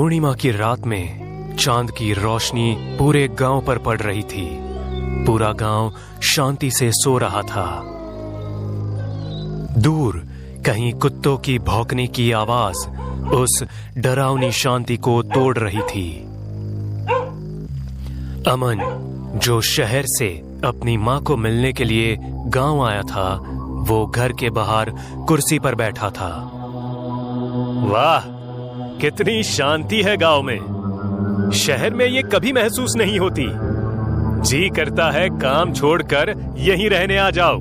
पूर्णिमा की रात में चांद की रोशनी पूरे गांव पर पड़ रही थी। पूरा गांव शांति से सो रहा था। दूर कहीं कुत्तों की भौंकने की आवाज उस डरावनी शांति को तोड़ रही थी। अमन, जो शहर से अपनी मां को मिलने के लिए गांव आया था, वो घर के बाहर कुर्सी पर बैठा था। वाह, कितनी शांति है गांव में। शहर में ये कभी महसूस नहीं होती। जी करता है काम छोड़कर यहीं रहने आ जाओ।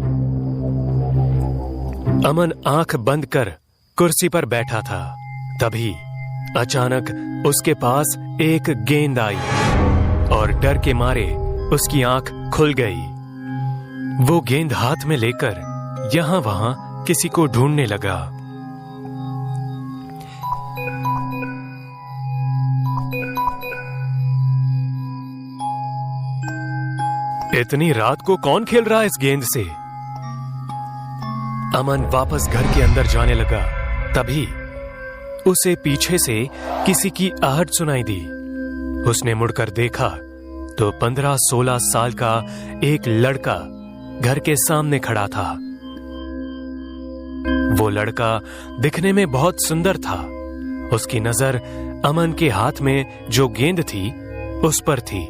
अमन आंख बंद कर कुर्सी पर बैठा था। तभी अचानक उसके पास एक गेंद आई और डर के मारे उसकी आंख खुल गई। वो गेंद हाथ में लेकर यहां वहां किसी को ढूंढने लगा। इतनी रात को कौन खेल रहा है इस गेंद से? अमन वापस घर के अंदर जाने लगा। तभी उसे पीछे से किसी की आहट सुनाई दी। उसने मुड़कर देखा तो 15-16 साल का एक लड़का घर के सामने खड़ा था। वो लड़का दिखने में बहुत सुंदर था। उसकी नजर अमन के हाथ में जो गेंद थी उस पर थी।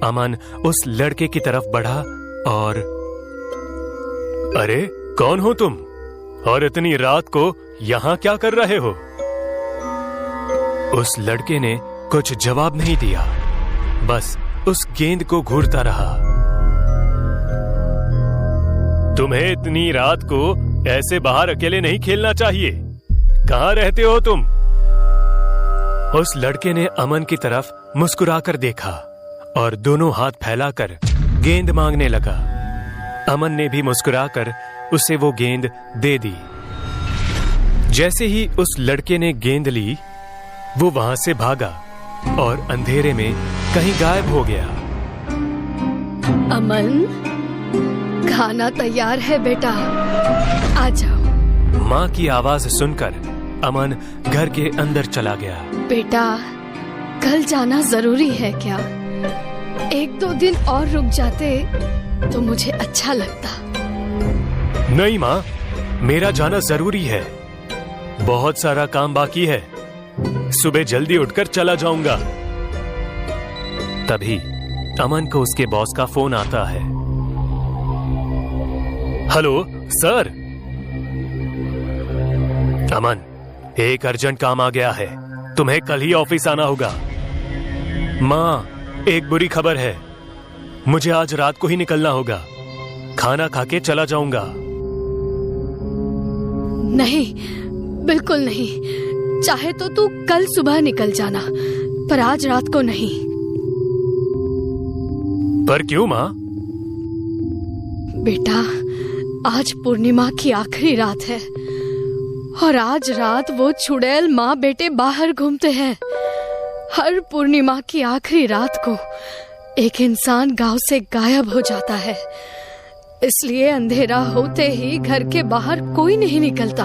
अमन उस लड़के की तरफ बढ़ा और अरे, कौन हो तुम और इतनी रात को यहां क्या कर रहे हो? उस लड़के ने कुछ जवाब नहीं दिया, बस उस गेंद को घूरता रहा। तुम्हें इतनी रात को ऐसे बाहर अकेले नहीं खेलना चाहिए। कहां रहते हो तुम? उस लड़के ने अमन की तरफ मुस्कुराकर देखा और दोनों हाथ फैलाकर गेंद मांगने लगा। अमन ने भी मुस्कुराकर उसे वो गेंद दे दी। जैसे ही उस लड़के ने गेंद ली, वो वहां से भागा और अंधेरे में कहीं गायब हो गया। अमन, खाना तैयार है बेटा, आ जाओ। माँ की आवाज सुनकर अमन घर के अंदर चला गया। बेटा, कल जाना जरूरी है क्या? 1-2 दिन और रुक जाते तो मुझे अच्छा लगता। नहीं माँ, मेरा जाना जरूरी है। बहुत सारा काम बाकी है। सुबह जल्दी उठकर चला जाऊंगा। तभी अमन को उसके बॉस का फोन आता है। Hello sir. अमन, एक अर्जेंट काम आ गया है। तुम्हें कल ही ऑफिस आना होगा। माँ, एक बुरी खबर है। मुझे आज रात को ही निकलना होगा। खाना खा के चला जाऊंगा। नहीं, बिल्कुल नहीं। चाहे तो तू कल सुबह निकल जाना, पर आज रात को नहीं। पर क्यों माँ? बेटा, आज पूर्णिमा की आखिरी रात है और आज रात वो चुड़ैल माँ बेटे बाहर घूमते हैं। हर पूर्णिमा की आखिरी रात को एक इंसान गांव से गायब हो जाता है। इसलिए अंधेरा होते ही घर के बाहर कोई नहीं निकलता।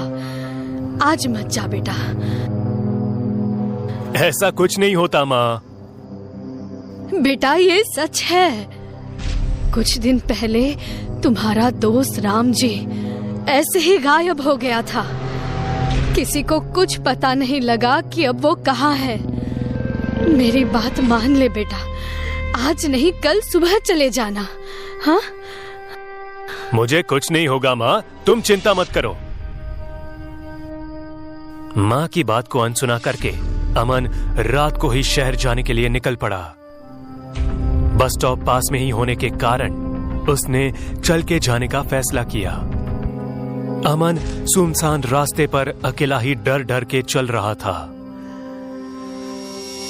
आज मत जा बेटा। ऐसा कुछ नहीं होता माँ। बेटा, ये सच है। कुछ दिन पहले तुम्हारा दोस्त राम जी ऐसे ही गायब हो गया था। किसी को कुछ पता नहीं लगा कि अब वो कहाँ है। मेरी बात मान ले बेटा, आज नहीं कल सुबह चले जाना। हाँ? मुझे कुछ नहीं होगा माँ, तुम चिंता मत करो। माँ की बात को अनसुना करके अमन रात को ही शहर जाने के लिए निकल पड़ा। बस स्टॉप पास में ही होने के कारण उसने चल के जाने का फैसला किया। अमन सुनसान रास्ते पर अकेला ही डर डर के चल रहा था।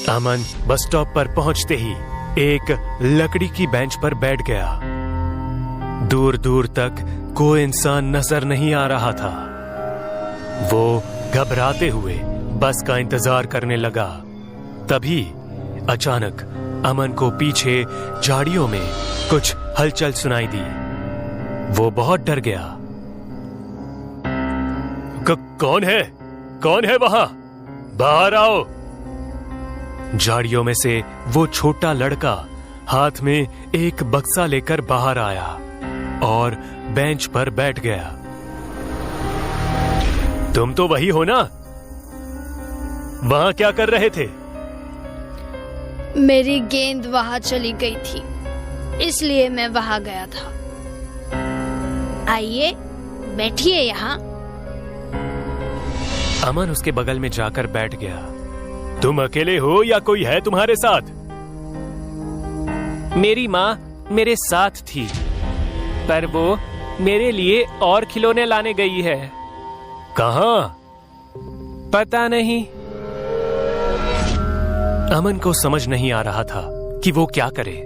अमन बस स्टॉप पर पहुंचते ही एक लकड़ी की बेंच पर बैठ गया। दूर दूर तक कोई इंसान नजर नहीं आ रहा था। वो घबराते हुए बस का इंतजार करने लगा। तभी अचानक अमन को पीछे झाड़ियों में कुछ हलचल सुनाई दी। वो बहुत डर गया। कौन है? कौन है वहां? बाहर आओ। झाड़ियों में से वो छोटा लड़का हाथ में एक बक्सा लेकर बाहर आया और बेंच पर बैठ गया। तुम तो वही हो ना? वहां क्या कर रहे थे? मेरी गेंद वहां चली गई थी, इसलिए मैं वहां गया था। आइए बैठिए यहाँ। अमन उसके बगल में जाकर बैठ गया। तुम अकेले हो या कोई है तुम्हारे साथ? मेरी माँ मेरे साथ थी, पर वो मेरे लिए और खिलौने लाने गई है। कहाँ? पता नहीं। अमन को समझ नहीं आ रहा था कि वो क्या करे।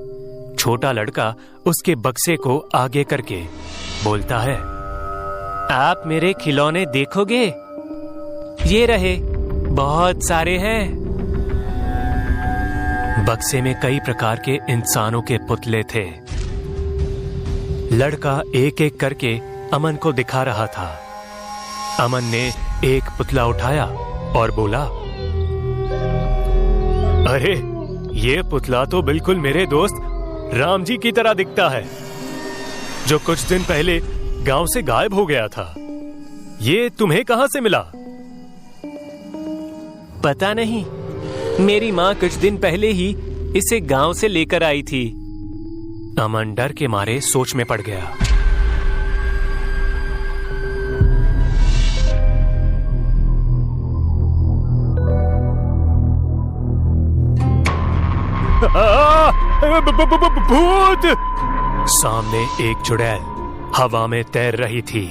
छोटा लड़का उसके बक्से को आगे करके बोलता है, आप मेरे खिलौने देखोगे? ये रहे, बहुत सारे हैं। बक्से में कई प्रकार के इंसानों के पुतले थे। लड़का एक एक करके अमन को दिखा रहा था। अमन ने एक पुतला उठाया और बोला, अरे ये पुतला तो बिल्कुल मेरे दोस्त राम जी की तरह दिखता है, जो कुछ दिन पहले गांव से गायब हो गया था। ये तुम्हें कहां से मिला? पता नहीं, मेरी माँ कुछ दिन पहले ही इसे गांव से लेकर आई थी। अमन डर के मारे सोच में पड़ गया। भूत! सामने एक चुड़ैल हवा में तैर रही थी।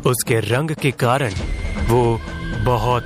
उसके रंग के कारण वो बहुत